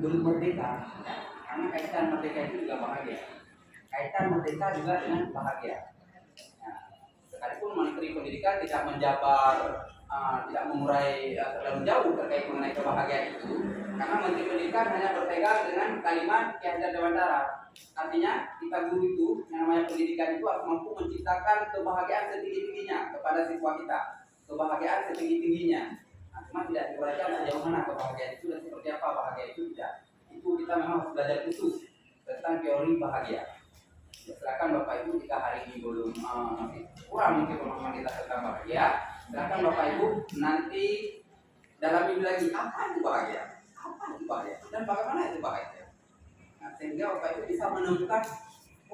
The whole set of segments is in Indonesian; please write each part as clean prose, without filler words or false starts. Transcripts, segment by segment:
belum merdeka. Karena kaitan merdeka itu juga bahagia. Kaitan merdeka juga dengan bahagia. Nah, sekalipun Menteri Pendidikan tidak menjabar, tidak mengurai terlalu jauh terkait mengenai kebahagiaan itu, karena Menteri Pendidikan hanya berpegang dengan kalimat Ki Hajar Dewantara. Artinya kita guru itu yang namanya pendidikan itu harus mampu menciptakan kebahagiaan setinggi-tingginya kepada siswa kita, kebahagiaan setinggi-tingginya. Nah, cuma tidak diuraikan sejauh mana kebahagiaan itu dan seperti apa bahagia itu tidak. Itu kita memang harus belajar khusus tentang teori bahagia. Ya, silakan Bapak Ibu jika hari ini belum masih kurang mungkin pemahaman kita tentang bahagia, silakan Bapak Ibu nanti dalami lagi apa itu bahagia, dan bagaimana itu bahagia. Nah, sehingga Bapak Ibu bisa menemukan,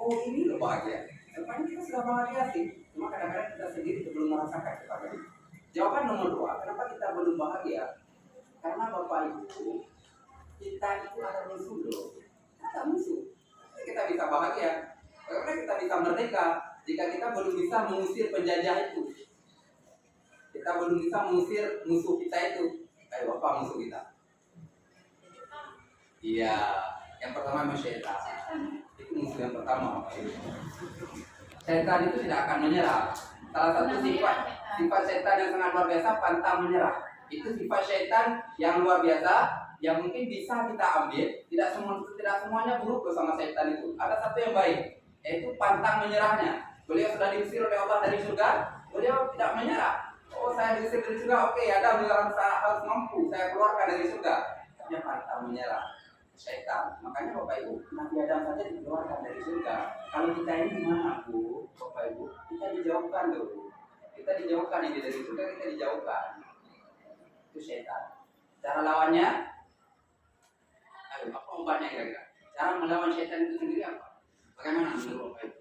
oh ini loh bahagia. Rupanya kita sudah bahagia sih, cuma kadang-kadang kita sendiri belum merasakan kebahagiaan. Jawaban nomor 2, kenapa kita belum bahagia? Karena Bapak Ibu, kita itu ada musuh loh. Ada musuh. Kita bisa bahagia. Bagaimana kita bisa merdeka jika kita belum bisa mengusir penjajah itu? Kita belum bisa mengusir musuh kita itu. Ayo, apa musuh kita? Iya, yang pertama syaitan. Itu musuh yang pertama. Syaitan itu tidak akan menyerah. Salah satu sifat syaitan yang sangat luar biasa, pantang menyerah. Itu sifat syaitan yang luar biasa, yang mungkin bisa kita ambil. Tidak semuanya buruk bersama syaitan itu. Ada satu yang baik, yaitu pantang menyerahnya. Beliau sudah diusir oleh Allah dari surga, beliau tidak menyerah. Oh, saya diusir dari surga, oke, ada yang saya harus mampu, saya keluarkan dari surga. Dia pantang menyerah. Syaitan. Makanya Bapak Ibu, Nabi Adam saja dikeluarkan dari surga. Kalau kita ini gimana, Bu? Bapak Ibu, kita dijauhkan dulu. Kita dijauhkan ini dari surga, kita dijauhkan. Itu syaitan. Cara lawannya, ayo, apa obatnya kira-kira? Cara melawan syaitan itu sendiri apa? Bagaimana menurut Bapak Ibu?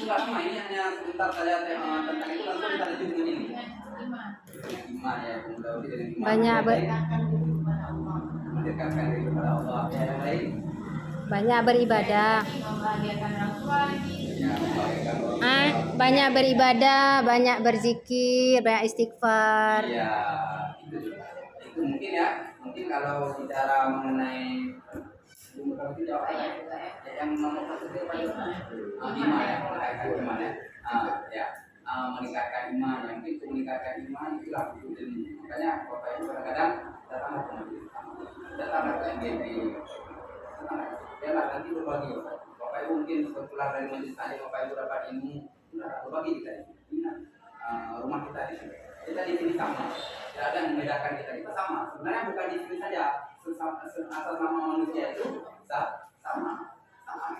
Enggak lama, ini hanya sebentar saja tentang itu, langsung kita lanjut dengan ini. Iman ya, dari iman. Banyak mendekatkan diri kepada Allah. Yang lain banyak beribadah. Banyak beribadah, banyak berzikir, banyak istighfar. Iya, itu mungkin ya. Mungkin kalau bicara mengenai yang nomor satu itu apa? Iman ya, meningkatkan iman ya. Meningkatkan iman, yang itu meningkatkan iman itulah itu. Makanya Bapak Ibu kadang-kadang datang ke NGP, lah nanti berbagi. Bapak Ibu mungkin setelah dari majelis tadi Bapak Ibu dapat ilmu, berbagi kita ini. Rumah kita di sini. Kita di sini sama. Tidak ada yang membedakan kita. Kita sama. Sebenarnya bukan di sini saja. Atas nama manusia itu sama.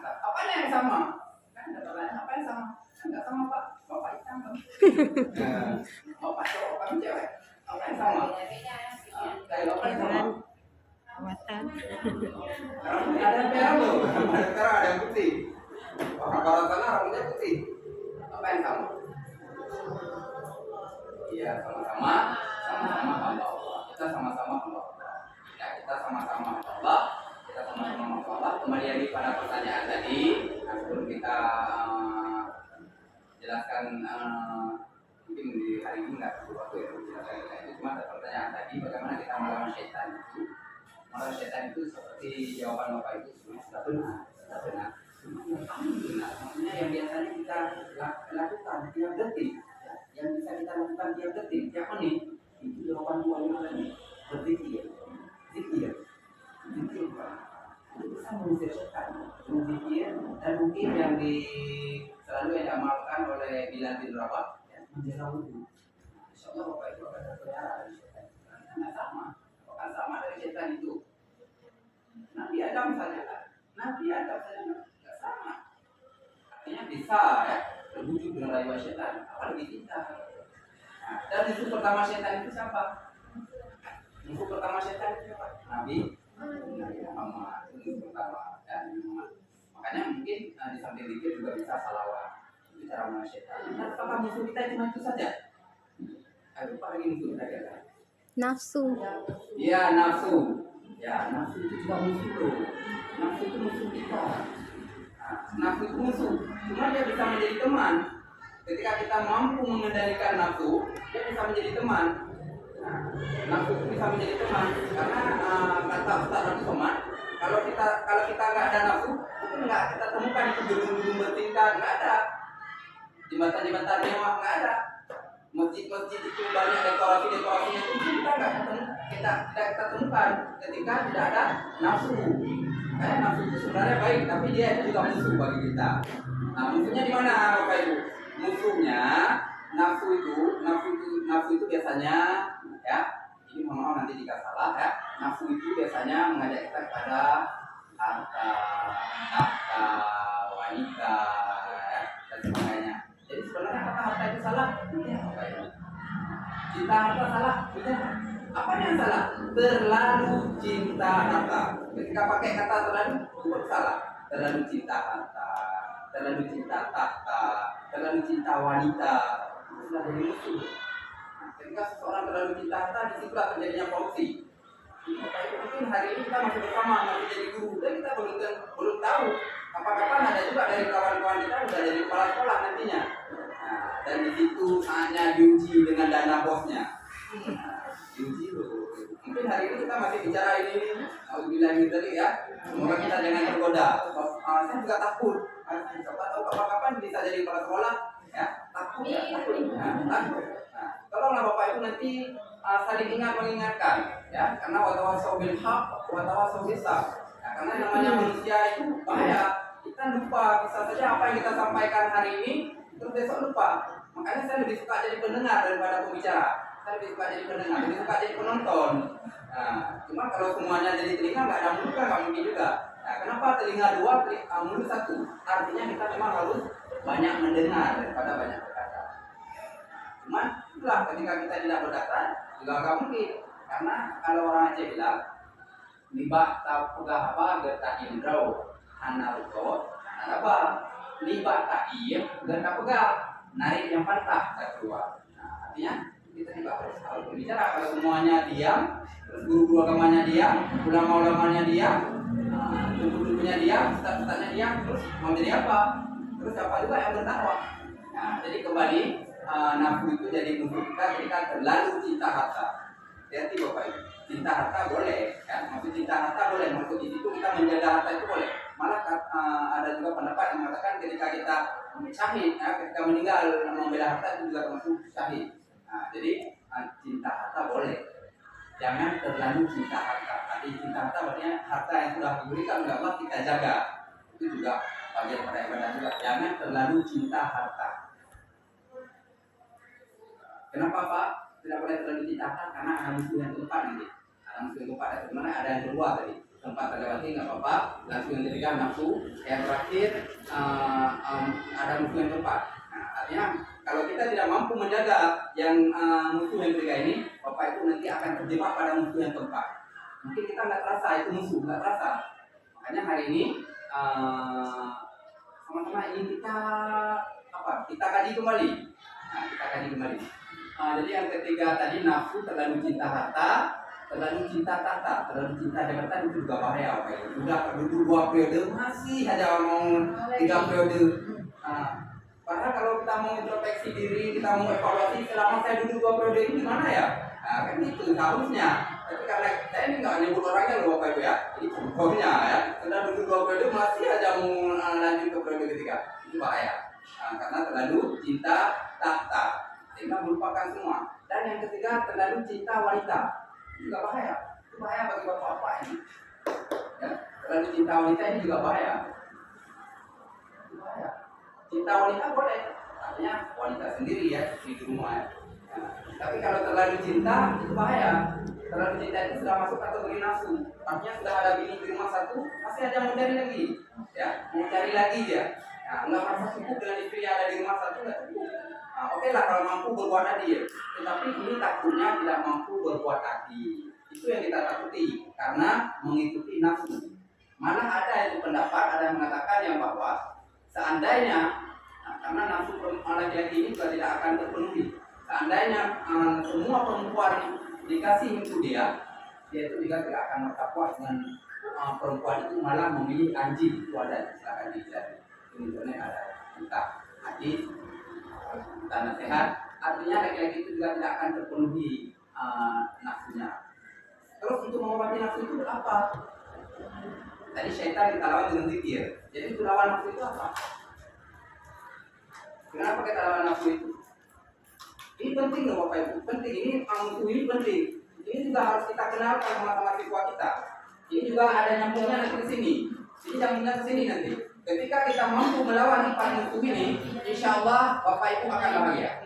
Apa yang sama? Kan ada pertanyaan apa yang sama? Enggak sama Pak. Bapak hitam kan? Bapak cowok, Bapak cewek. Apa yang sama? Kayak Bapak yang sama. Awatan. Ada yang merah loh. Sekarang ada yang putih. Orang sana rambutnya putih. Apa yang sama? Iya, sama-sama hamba Allah. Kita sama-sama hamba Allah. Ya, kita sama-sama hamba Allah. Kita sama-sama hamba Allah. Kembali lagi pada pertanyaan tadi. Nah, sebelum kita jelaskan mungkin di hari ini nggak perlu waktu ya jelaskan kita itu, cuma ada pertanyaan tadi bagaimana kita melawan syaitan itu. Melawan syaitan itu seperti jawaban Bapak Ibu sudah benar. Maksudnya yang biasanya kita lakukan tiap detik, yang bisa kita lakukan tiap detik, tiap menit, itu jawaban Bapak Ibu tadi berzikir, zikir, itu bisa mengusir setan, berzikir, dan mungkin yang selalu yang diamalkan oleh Bilal bin Rabah, menjaga wudhu. Insya Allah Bapak Ibu akan terpelihara dari setan. Karena sama dari setan itu. Nabi Adam saja nggak sama. Artinya bisa ya terwujud dengan rayuan setan, apalagi kita. Nah, dan musuh pertama setan itu siapa? Nabi Muhammad itu pertama. Dan makanya mungkin di samping zikir juga bisa salawat. Itu cara melawan setan. Nah, apakah musuh kita cuma itu saja? Ayo, apa lagi musuh kita kira? Nafsu. Iya, nafsu. Ya, nafsu itu juga musuh loh. Nafsu itu musuh kita. Nafsu itu musuh. Cuma dia bisa menjadi teman. Ketika kita mampu mengendalikan nafsu, dia bisa menjadi teman. Nafsu itu bisa menjadi teman. Karena kata Ustaz kalau kita nggak ada nafsu, mungkin nggak kita temukan itu gedung-gedung bertingkat, nggak ada. Jembatan-jembatan mewah nggak ada. Masjid-masjid itu banyak dekorasinya itu kita nggak ketemu, kita temukan ketika tidak ada nafsu. Karena nafsu itu sebenarnya baik, tapi dia itu juga musuh bagi kita. Nah, musuhnya di mana, Bapak Ibu? Musuhnya nafsu itu biasanya, ya, ini mohon maaf nanti jika salah ya. Nafsu itu biasanya mengajak kita kepada harta, tahta, wanita, ya, dan sebagainya. Jadi sebenarnya apakah harta itu salah? Tidak, Bapak Ibu. Cinta harta salah? Tidak. Apa yang salah? Terlalu cinta harta. Ketika pakai kata terlalu, itu salah. Terlalu cinta harta, terlalu cinta tahta, terlalu cinta wanita, itu sudah jadi musuh. Nah, ketika seseorang terlalu cinta harta, disitulah terjadinya korupsi. Bapak Ibu, mungkin hari ini kita masih bersama, masih jadi guru, dan kita belum tahu kapan-kapan ada juga dari kawan-kawan kita sudah jadi kepala sekolah nantinya. Nah, dan di situ saatnya diuji dengan dana bosnya. Diuji loh. Mungkin hari ini kita masih bicara ini, alhamdulillah tadi ya. Semoga kita jangan tergoda. Saya juga takut. Coba tahu kapan-kapan bisa jadi kepala sekolah, ya. Takut ya, takut. Takut. Nah, tolonglah Bapak Ibu nanti saling mengingatkan, ya. Karena watawasau bil haq, watawasau bis sabr. Nah, karena namanya manusia itu bahaya. Kita lupa, bisa saja apa yang kita sampaikan hari ini, terus besok lupa. Makanya saya lebih suka jadi pendengar daripada pembicara. Saya lebih suka jadi pendengar, lebih suka jadi penonton. Nah, cuma kalau semuanya jadi telinga, nggak ada mulut kan nggak mungkin juga. Nah, kenapa telinga dua, mulut satu? Artinya kita memang harus banyak mendengar daripada banyak berkata. Cuman itulah ketika kita tidak berkata, juga nggak mungkin. Karena kalau orang Aceh bilang, libak tak pegah apa, getah indrau. Analuto, apa? Libak tak iya, getah pegah. Narik yang patah tak keluar. Nah, artinya kita juga harus berbicara. Kalau semuanya diam, terus guru-guru agamanya diam, ulama-ulamanya diam, duku-dukunya diam, ustaz-ustaznya diam, terus mau jadi apa? Terus siapa juga yang berdakwah? Nah, jadi kembali nafsu itu jadi musuh kita ketika terlalu cinta harta. Hati Bapak Ibu, cinta harta boleh, kan? Maksud cinta harta boleh, maksud di situ kita menjaga harta itu boleh. Malah ada juga pendapat yang mengatakan ketika kita syahid, ya, ketika meninggal membela harta itu juga termasuk syahid. Nah, jadi cinta harta boleh, jangan terlalu cinta harta. Arti cinta harta artinya harta yang sudah diberikan oleh Allah kita jaga. Itu juga bagian pada ibadah juga. Jangan terlalu cinta harta. Kenapa Pak? Tidak boleh terlalu cinta harta karena ada musuh yang keempat nanti. Ada musuh yang keempat. Sebenarnya ada yang kedua tadi. Tempat terlewati nggak apa-apa. Langsung yang ketiga nafsu. Yang terakhir ada musuh yang keempat. Nah, artinya kalau kita tidak mampu menjaga yang musuh yang ketiga ini, Bapak Ibu nanti akan terjebak pada musuh yang keempat. Mungkin kita nggak terasa itu musuh, nggak terasa. Makanya hari ini sama-sama ingin kita Kita kaji kembali. Nah, kita kaji kembali. Jadi yang ketiga tadi nafsu, terlalu cinta harta, terlalu cinta tahta, terlalu cinta jabatan itu juga bahaya. Bapak Ibu. Sudah duduk 2 periode masih aja mau 3 periode. Karena kalau kita mau introspeksi diri, kita mau evaluasi selama saya duduk 2 periode ini gimana ya? Nah, kan itu harusnya. Tapi karena saya ini nggak nyebut orangnya loh Bapak Ibu ya. Jadi contohnya ya, sudah duduk 2 periode masih aja mau lanjut ke periode ketiga. Itu bahaya. Karena terlalu cinta tahta, sehingga melupakan semua. Dan yang ketiga terlalu cinta wanita. Itu juga bahaya. Itu bahaya bagi bapak-bapak ini. Ya, terlalu cinta wanita ini juga bahaya. Itu bahaya. Cinta wanita boleh, artinya wanita sendiri ya di rumah ya. Tapi kalau terlalu cinta itu bahaya. Terlalu cinta itu sudah masuk kategori nafsu. Artinya sudah ada bini di rumah satu, masih ada mau cari lagi, ya, mau cari lagi dia. Nah, nggak merasa cukup dengan istri yang ada di rumah satu nggak cukup. Oke lah kalau mampu berbuat adil, tetapi ini takutnya tidak mampu berbuat adil. Itu yang kita takuti karena mengikuti nafsu. Malah ada itu pendapat, ada yang mengatakan yang bahwa seandainya karena nafsu laki-laki ini juga tidak akan terpenuhi. Seandainya semua perempuan dikasih itu dia itu juga tidak akan bertakwa dengan perempuan itu malah memilih anjing. Itu ada silakan dicari. Ini ada kita hadis tanah sehat. Artinya laki-laki itu juga tidak akan terpenuhi nafsunya. Terus untuk mengobati nafsu itu apa? Tadi syaitan kita lawan dengan zikir. Jadi itu lawan nafsu itu apa? Kenapa kita lawan nafsu itu? Ini penting loh Bapak Ibu, penting. Ini musuh ini penting. Ini juga harus kita kenalkan sama siswa kita. Ini juga ada nyambungnya nanti ke sini. Ini nyambungnya ke sini nanti. Ketika kita mampu melawan empat musuh ini, insya Allah Bapak Ibu akan bahagia.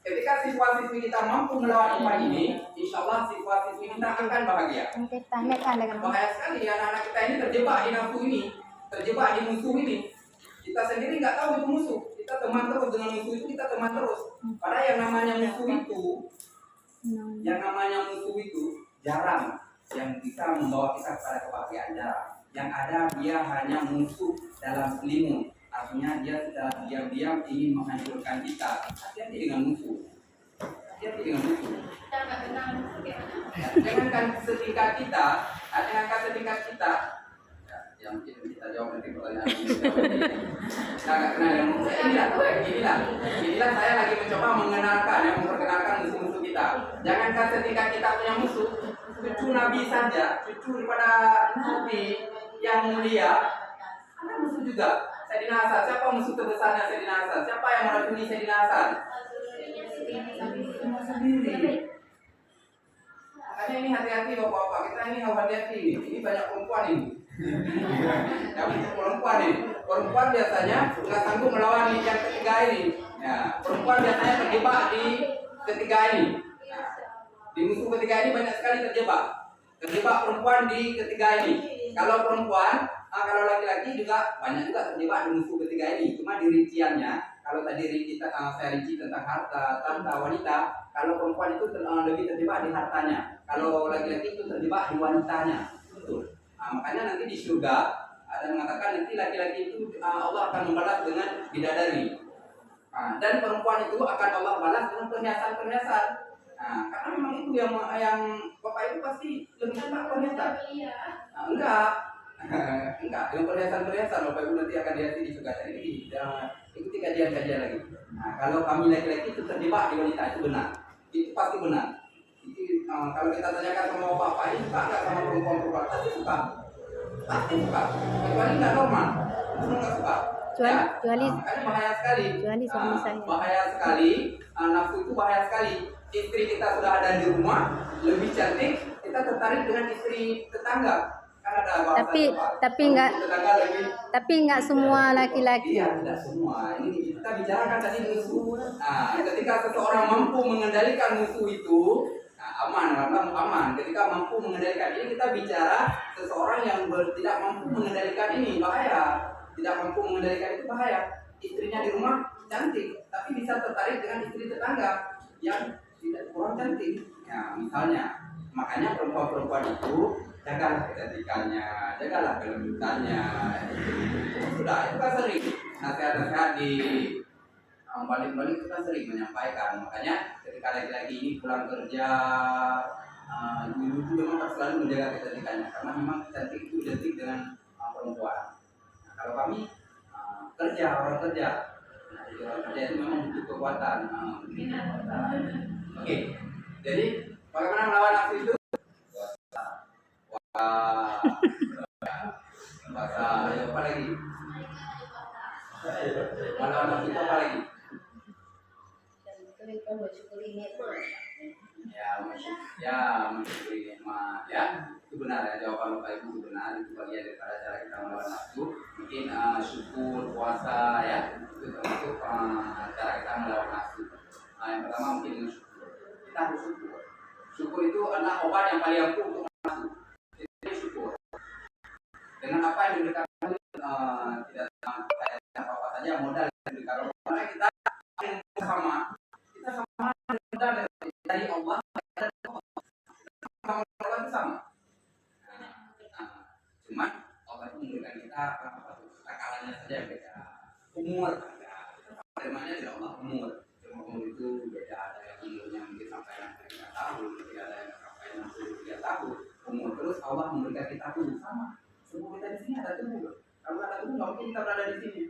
Ketika siswa-siswi kita mampu melawan empat ini, insya Allah siswa-siswi kita akan bahagia. Bahaya sekali anak-anak kita ini terjebak di nafsu ini, terjebak di musuh ini. Kita sendiri nggak tahu itu musuh. Kita teman terus dengan musuh itu, kita teman terus. Padahal yang namanya musuh itu, jarang yang bisa membawa kita kepada kebahagiaan, jarang. Yang ada dia hanya musuh dalam selimut. Artinya dia secara diam-diam ingin menghancurkan kita. Hati-hati dengan musuh. Hati-hati dengan musuh. Jangankan setingkat kita, yang mungkin kita jawab nanti pertanyaan ini. Kita nggak kenal yang musuh. Inilah saya lagi mencoba memperkenalkan musuh-musuh kita. Jangankan setingkat kita punya musuh, cucu Nabi saja, cucu daripada Nabi yang mulia, ada musuh juga. Sayyidina Hasan, siapa musuh terbesarnya Sayyidina Hasan? Siapa yang meracuni Sayyidina Hasan? Sendiri. Makanya ini hati-hati bapak-bapak, kita ini harus hati-hati. Ini banyak perempuan ini. Banyak perempuan ini. Perempuan biasanya nggak sanggup melawan yang ketiga ini. Ya, perempuan biasanya terjebak di ketiga ini. Nah, di musuh ketiga ini banyak sekali terjebak. Terjebak perempuan di ketiga ini. Kalau perempuan, kalau laki-laki juga banyak juga terjebak di musuh ketiga ini. Cuma di rinciannya, kalau tadi saya rinci tentang harta, tanda, wanita, kalau perempuan itu lebih terjebak di hartanya. Kalau laki-laki itu terjebak di wanitanya. Betul. Makanya nanti di surga ada mengatakan nanti laki-laki itu Allah akan membalas dengan bidadari. Dan perempuan itu akan Allah balas dengan perhiasan-perhiasan. Karena memang itu yang Bapak Ibu pasti lebih suka perhiasan. Enggak, dengan perhiasan-perhiasan Bapak Ibu nanti akan lihat di surga ini. Ikuti kajian-kajian lagi. Kalau kami laki-laki itu terjebak di wanita, itu benar. Itu pasti benar. Kalau kita tanyakan sama bapak ini suka nggak sama perempuan-perempuan, pasti suka. Kecuali nggak normal, itu nggak suka. Kecuali Bahaya sekali. suami saya. Bahaya sekali. Nafsu itu bahaya sekali. Istri kita sudah ada di rumah, lebih cantik, kita tertarik dengan istri tetangga. Kan ada bahasa tapi nggak semua laki-laki. Iya, tidak semua. Ini kita bicarakan tadi musuh. Ketika seseorang mampu mengendalikan musuh itu, aman. Ketika mampu mengendalikan ini, kita bicara seseorang yang tidak mampu mengendalikan ini, bahaya. Tidak mampu mengendalikan itu bahaya. Istrinya di rumah cantik, tapi bisa tertarik dengan istri tetangga yang tidak kurang cantik. Ya, misalnya, makanya perempuan-perempuan itu jagalah kecantikannya, jagalah kelembutannya. Sudah, itu kan sering nasihat-nasihat di balik-balik kita sering menyampaikan. Makanya ketika laki-laki ini pulang kerja, ibu itu memang harus selalu menjaga kecantikannya, karena memang cantik itu identik dengan perempuan. Kalau kami orang kerja, jadi orang kerja itu memang butuh kekuatan. Oke, jadi bagaimana melawan nafsu itu? Bahasa apa lagi? Melawan nafsu itu apa lagi? Mensyukuri nikmat, ya. Itu benar ya, jawaban Bapak Ibu itu benar. Itu bagian daripada cara kita melawan nafsu. Mungkin syukur, puasa, ya, itu termasuk cara kita melawan nafsu. Yang pertama mungkin syukur. Kita harus syukur. Syukur itu adalah obat yang paling ampuh untuk nafsu. Itu syukur. Dengan apa yang diberikan tidak apa-apa saja modal yang diberikan Allah. Karena kita sama modal dari Allah. Sama. Cuman Allah itu memberikan kita takarannya saja beda. Umur temanya dari Allah umur itu beda. Ada yang umurnya mungkin sampai 3 tahun, ada yang sampai 63 tahun. Umur terus Allah memberikan kita tubuh sama. Tubuh kita di sini ada tubuh. Kalau ada tubuh nggak mungkin kita berada di sini.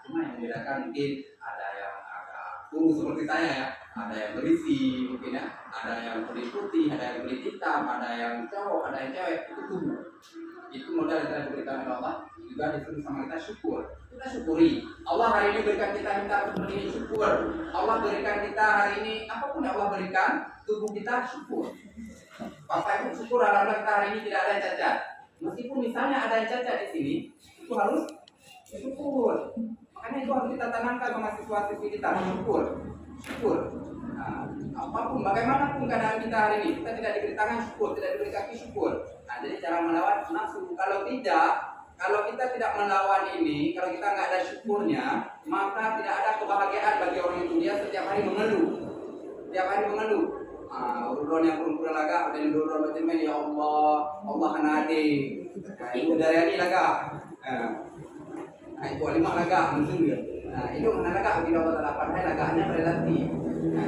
Cuma yang membedakan mungkin ada yang agak kurus seperti saya ya. Ada yang berisi mungkin ya, ada yang kulit putih, ada yang kulit hitam, ada yang cowok, ada yang cewek, itu tubuh. itu modal yang telah diberikan oleh Allah. Juga disuruh sama kita syukur. Kita syukuri. Allah hari ini berikan kita minta seperti ini, syukur. Allah berikan kita hari ini apapun yang Allah berikan, tubuh kita syukur. Bapak Ibu syukur alhamdulillah kita hari ini tidak ada yang cacat. Meskipun misalnya ada yang cacat di sini, itu harus syukur. Makanya itu harus kita tanamkan sama siswa-siswi kita, syukur. Syukur. Nah, apapun bagaimanapun keadaan kita hari ini, kita tidak diberi tangan syukur, tidak diberi kaki syukur. Nah, jadi cara melawan nafsu. Kalau kita tidak melawan ini, kalau kita nggak ada syukurnya, maka tidak ada kebahagiaan bagi orang itu. Dia setiap hari mengeluh, setiap hari mengeluh. Urun yang kurang laga, ada yang urun macam ni, ya Allah, Allah hanade. Itu dari ini laga. Itu lima laga, mungkin dia. Itu mana laga? Bila Allah telah pandai laganya relatif.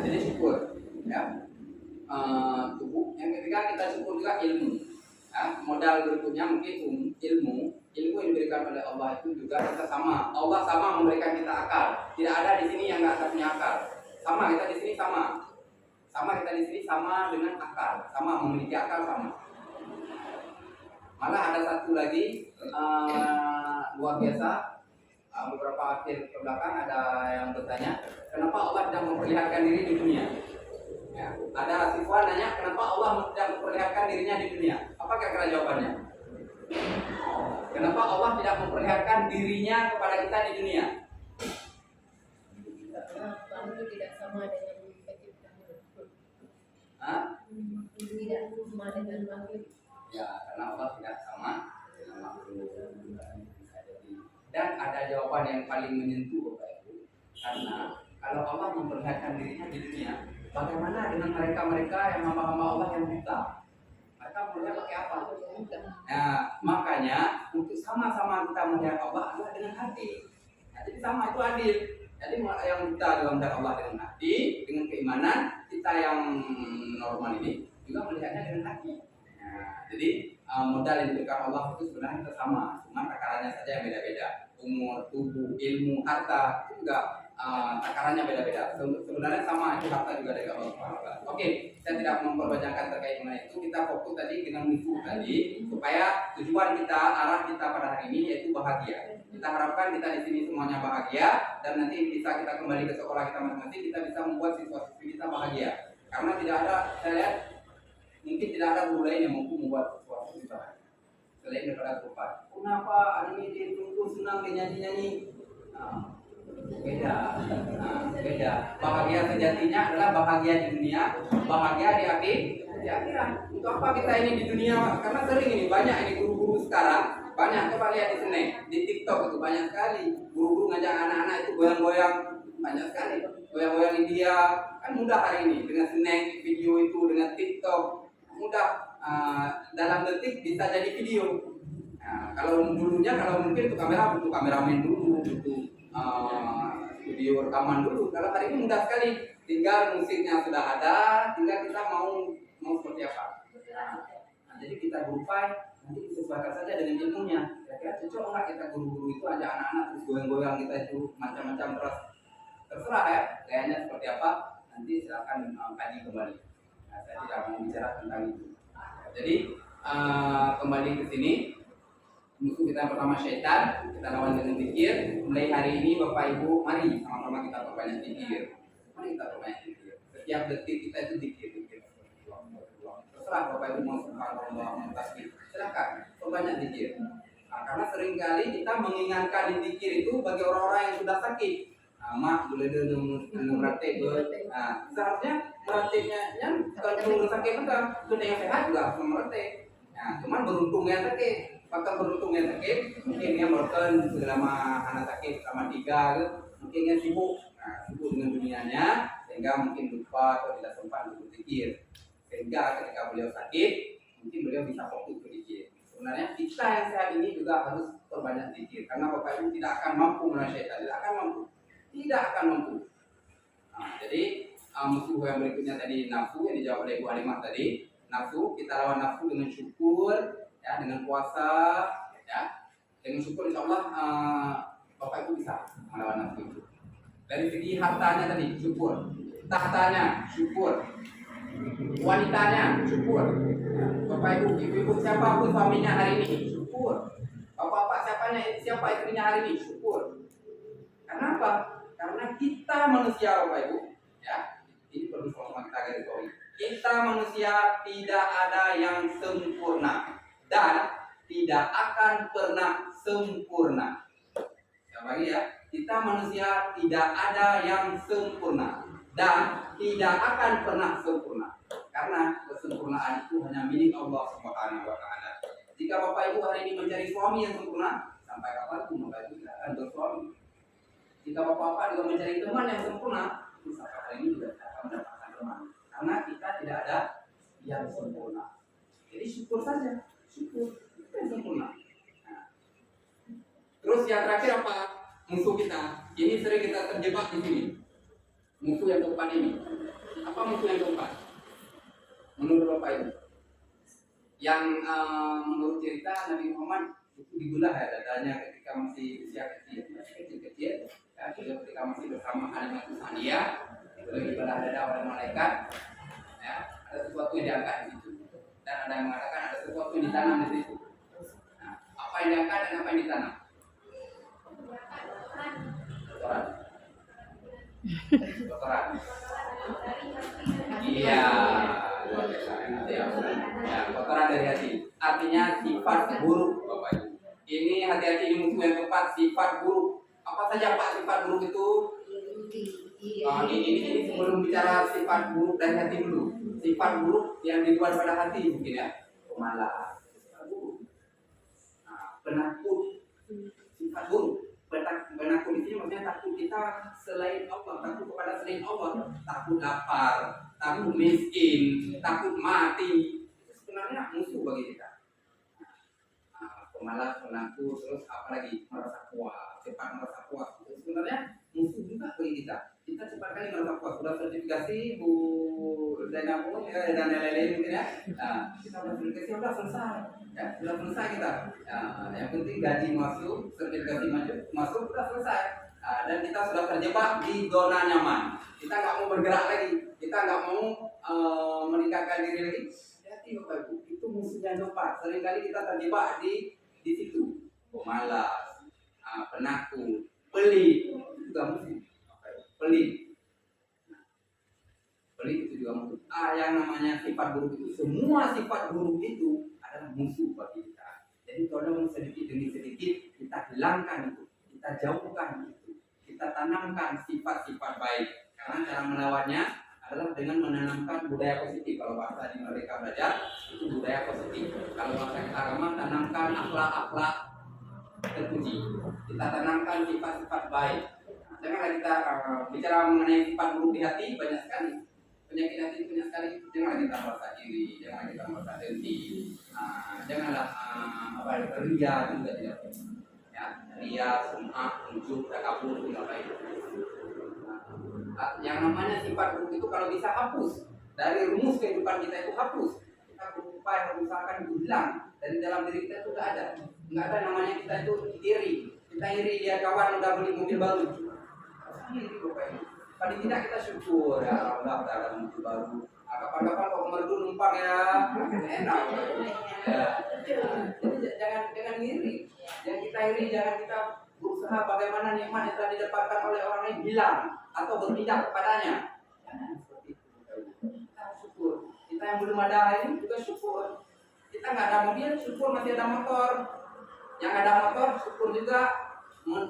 Jadi syukur. Ya. Tubuh. Yang ketiga kita syukur juga ilmu. Modal berikutnya mungkin ilmu yang diberikan oleh Allah itu juga kita sama. Allah sama memberikan kita akal. Tidak ada di sini yang nggak punya akal. Sama kita di sini sama kita di sini sama dengan akal, sama memiliki akal sama. Malah ada satu lagi luar biasa. Beberapa akhir ke belakang ada yang bertanya, kenapa Allah tidak memperlihatkan diri di dunia? Ya, ada siswa nanya, kenapa Allah tidak memperlihatkan dirinya di dunia? Apa kira-kira jawabannya? Kenapa Allah tidak memperlihatkan dirinya kepada kita di dunia? Karena tidak sama dengan penciptaan. Tidak sama dengan makhluk. Ya, karena Allah tidak sama dengan makhluk. Dan ada jawaban yang paling menyentuh Bapak Ibu. Karena kalau Allah memperlihatkan dirinya di dunia, bagaimana dengan mereka-mereka yang hamba-hamba Allah yang buta? Mereka melihat pakai apa? Nah, makanya untuk sama-sama kita melihat Allah adalah dengan hati. Nah, jadi sama itu adil. Jadi yang buta dalam melihat Allah dengan hati, dengan keimanan, kita yang normal ini juga melihatnya dengan hati. Nah, jadi modal yang diberikan Allah itu sebenarnya kita sama, cuma takarannya saja yang beda-beda. Umur, tubuh, ilmu, harta itu juga takarannya beda-beda. Sebenarnya sama, itu harta juga dari Allah SWT. Oke, saya tidak memperbanyak terkait dengan itu. Kita fokus tadi dengan musuh tadi supaya tujuan kita, arah kita pada hari ini yaitu bahagia. Kita harapkan kita di sini semuanya bahagia dan nanti bisa kita kembali ke sekolah kita masing-masing, kita bisa membuat siswa-siswi kita bahagia. Karena tidak ada, saya lihat mungkin tidak ada guru lain yang mampu membuat siswa-siswi bahagia selain daripada Tuhan. Kenapa hari ini dituntut senang dinyanyi-nyanyi? Beda. Beda. Bahagia sejatinya adalah bahagia di dunia, bahagia di akhirat. Untuk apa kita ini di dunia? Karena sering ini banyak ini guru-guru sekarang, banyak coba lihat di sini, di TikTok itu banyak sekali guru-guru ngajak anak-anak itu goyang-goyang, banyak sekali goyang-goyang India. Kan mudah hari ini dengan snack video itu, dengan TikTok mudah. Dalam detik bisa jadi video. Nah, kalau dulunya kalau mungkin untuk kamera butuh kameramen dulu, butuh studio rekaman dulu. Kalau hari ini mudah sekali, tinggal musiknya sudah ada, tinggal kita mau seperti apa. Nah, jadi kita berupaya nanti disesuaikan saja dengan ilmunya. Kira-kira cocok nggak kita guru-guru itu ajak anak-anak terus goyang-goyang kita itu macam-macam terserah ya, gayanya seperti apa. Nanti silakan kaji kembali. Nah, saya tidak mau bicara tentang itu. Jadi kembali ke sini, musuh kita yang pertama syaitan, kita lawan dengan zikir. Mulai hari ini Bapak Ibu, mari sama-sama kita perbanyak zikir. Mari kita perbanyak zikir. Setiap detik kita itu zikir. Terserah Bapak Ibu mau subhanallah, mau tasbih, silakan perbanyak zikir. Karena seringkali kita mengingatkan di zikir itu bagi orang-orang yang sudah sakit. Mak boleh meratib. Seharusnya meratibnya kalau sakit kan sudah yang sehat juga harus meratib. Nah, cuman beruntung yang sakit. Maka beruntung yang sakit, mungkin yang berken selama anak sakit selama 3, mungkin yang sibuk, sibuk dengan dunianya, sehingga mungkin lupa atau tidak sempat untuk berpikir. Sehingga ketika beliau sakit, mungkin beliau bisa fokus berpikir. Sebenarnya kita yang sehat ini juga harus perbanyak zikir, karena Bapak Ibu tidak akan mampu melawan syaitan, tidak akan mampu. Nah, jadi musuh yang berikutnya tadi nafsu yang dijawab oleh Ibu Halimah tadi. Nafsu, kita lawan nafsu dengan syukur, ya, dengan puasa, ya, dengan syukur insya Allah Bapak Ibu bisa melawan nafsu itu. Dari segi hartanya tadi syukur, tahtanya syukur, wanitanya syukur. Bapak Ibu, ibu-ibu siapapun suaminya hari ini, syukur. Bapak-bapak siapa istrinya hari ini, syukur. Kenapa? Karena kita manusia, Bapak Ibu, ya. Ini perlu sama kita garis bawahi. Kita manusia tidak ada yang sempurna dan tidak akan pernah sempurna. Sekali lagi ya, kita manusia tidak ada yang sempurna dan tidak akan pernah sempurna. Karena kesempurnaan itu hanya milik Allah Subhanahu wa taala. Jika Bapak Ibu hari ini mencari suami yang sempurna, sampai kapanpun Bapak Ibu tidak akan bersuami. Jika Bapak-bapak juga mencari teman yang sempurna, sampai hari ini juga tidak akan mendapatkan teman. Karena kita tidak ada yang sempurna. Jadi syukur saja, syukur itu yang sempurna. Nah. Terus yang terakhir apa? Musuh kita. Ini sering kita terjebak di sini. Musuh yang keempat ini. Apa musuh yang keempat? Menurut Bapak Ibu, yang menurut cerita Nabi Muhammad itu dibelah ya dadanya ketika masih usia kecil, ya, ketika masih bersama Halimah Sa'diyah, itu dibelah dada oleh malaikat, ya, ada sesuatu yang diangkat di situ, dan ada yang mengatakan ada sesuatu yang ditanam di situ. Nah, apa yang diangkat dan apa yang ditanam? Kotoran. Iya, luar biasa. Ya, kotoran dari hati. Artinya sifat buruk, Bapak Ibu. Ini hati-hati, ini musuh yang keempat, sifat buruk. Apa saja Pak sifat buruk itu? Ini sebelum bicara sifat buruk dari hati dulu. Sifat buruk yang di luar pada hati mungkin ya. Pemalas, sifat buruk. Nah, penakut, sifat buruk. Penakut di sini maksudnya takut kita selain Allah, takut kepada selain Allah, takut lapar, takut miskin, takut mati. Itu sebenarnya musuh bagi kita. Pemalas, penakut, terus apalagi merasa puas, cepat merasa puas. Itu sebenarnya musuh juga bagi kita. Kita cepat kali merasa puas. Sudah sertifikasi Bu Dana Pun dan lain-lain mungkin ya. Nah, kita sudah sertifikasi sudah selesai. Ya, sudah selesai kita. Yang penting gaji masuk, sertifikasi masuk sudah selesai. Dan kita sudah terjebak di zona nyaman. Kita nggak mau bergerak lagi. Kita nggak mau meningkatkan diri lagi. Hati Bapak Ibu, itu musuh yang keempat. Seringkali kita terjebak di situ. Pemalas, penakut, pelit, itu juga musuh. Pelit. Pelit itu juga musuh. Yang namanya sifat buruk itu, semua sifat buruk itu adalah musuh bagi kita. Jadi tolong sedikit demi sedikit kita hilangkan itu, kita jauhkan itu, kita tanamkan sifat-sifat baik. Karena cara melawannya adalah dengan menanamkan budaya positif. Kalau bahasa di Merdeka Belajar itu budaya positif. Kalau bahasa kita agama tanamkan akhlak-akhlak terpuji. Kita tanamkan sifat-sifat baik. Janganlah kita bicara mengenai sifat buruk di hati, banyak sekali. Penyakit hati banyak sekali. Janganlah kita merasa iri, janganlah kita merasa dengki, janganlah ria juga tidak baik. Ya, ria, sum'ah, ujub, takabur tidak baik. Yang namanya sifat buruk itu kalau bisa hapus dari rumus kehidupan kita itu hapus. Kita berupaya berusahakan itu hilang dari dalam diri kita itu nggak ada namanya kita itu iri. Kita iri dia kawan udah beli mobil baru. Iri Bapak Ibu. Paling tidak kita syukur ya Allah udah ada mobil baru. Kapan-kapan kok merdu numpang ya enak. Ya. Jadi jangan iri. Yang kita iri jangan kita berusaha bagaimana nikmat yang telah didapatkan oleh orang lain hilang atau berpindah kepadanya. Seperti itu. Kita syukur. Kita yang belum ada ini juga syukur. Kita nggak ada mobil, syukur masih ada motor. Yang ada motor, syukur juga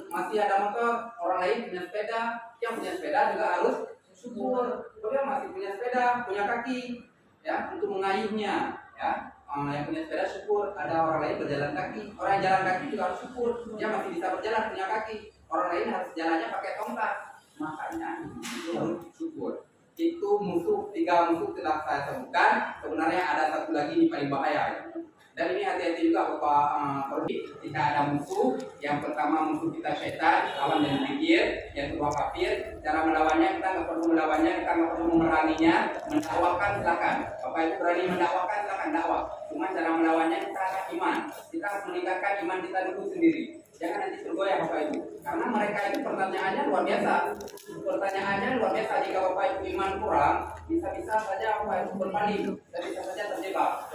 masih ada motor. Orang lain punya sepeda, yang punya sepeda juga harus syukur. Dia masih punya sepeda, punya kaki, ya untuk mengayuhnya, ya. Yang punya sepeda syukur, ada orang lain berjalan kaki. Orang yang jalan kaki juga harus syukur, dia masih bisa berjalan punya kaki. Orang lain harus jalannya pakai tongkat. Makanya itu harus syukur. Itu tiga musuh telah saya sebutkan. Sebenarnya ada satu lagi ini paling bahaya. Dan ini hati-hati juga Bapak jika ada musuh. Yang pertama musuh kita syaitan, lawan dan pikir. Yang kedua kafir. Cara melawannya kita nggak perlu melawannya, kita nggak perlu memeranginya. Mendakwakan silakan. Bapak Ibu berani mendakwakan silakan dakwah. Cuma cara melawannya kita harus iman. Kita harus meningkatkan iman kita dulu sendiri. Jangan nanti tergoyah Bapak Ibu. Karena mereka itu pertanyaannya luar biasa. Pertanyaannya luar biasa. Jika Bapak Ibu iman kurang, bisa-bisa saja Bapak Ibu berpaling dan bisa saja terjebak.